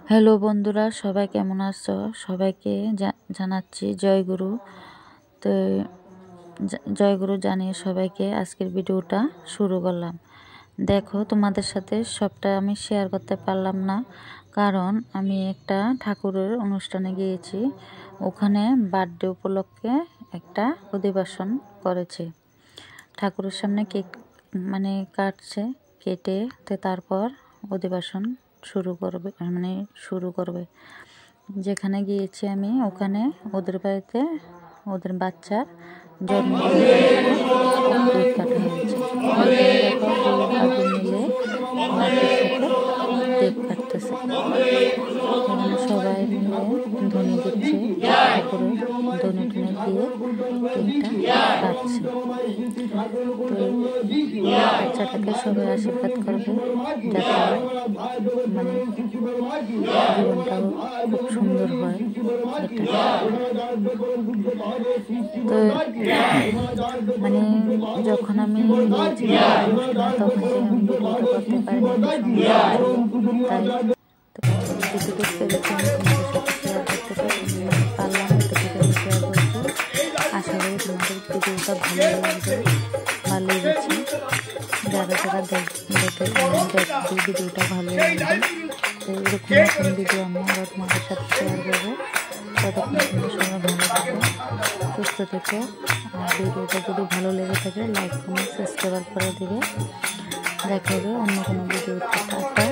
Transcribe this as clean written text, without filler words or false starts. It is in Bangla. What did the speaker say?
হ্যালো বন্ধুরা, সবাই কেমন আছো? সবাইকে জানাচ্ছি জয়গুরু। তো জয়গুরু জানিয়ে সবাইকে আজকের ভিডিওটা শুরু করলাম। দেখো, তোমাদের সাথে সবটা আমি শেয়ার করতে পারলাম না, কারণ আমি একটা ঠাকুরের অনুষ্ঠানে গিয়েছি। ওখানে বার্থডে উপলক্ষে একটা অধিবেশন করেছে। ঠাকুরের সামনে কেক কাটছে, কেটে তো তারপর অধিবেশন শুরু করবে। যেখানে গিয়েছি আমি, ওখানে ওদের বাড়িতে ওদের বাচ্চার জন্মদিন কেক কাটা হয়েছে। মিলে কেক কাটতেছে। এখানে সবাই মিলে ধ্বনি দিচ্ছে, ঠাকুরের ধ্বনি দিয়ে কেকটা কাটছে। তো বাচ্চাটাকে সবাই আশীর্বাদ করবে যাতে জীবনটাও খুব সুন্দর হয়। তো যখন আমি তখন যে আমি ভিডিওটা করতে পারিনি, তাই যতটুকু পেরেছি আমি তোমাদের সাথে শেয়ার করতে পারলাম, এতটুকু আমি শেয়ার করছি। আশা করি তোমাদের ভিডিওটা ভালো লেগেছে। যারা দেখবে ভিডিওটা ভালো লাগবে। তো এরকম নতুন ভিডিও আমি আবার তোমাদের সাথে শেয়ার করবো। ততক্ষণ তোমাদের সঙ্গে ভালো থাকো, সুস্থ থেকো। আর ভিডিওটা যদি ভালো লেগে থাকে লাইক কমেন্ট সাবস্ক্রাইব করে দিবে। দেখা হবে অন্য কোনো ভিডিওতে। টাটা।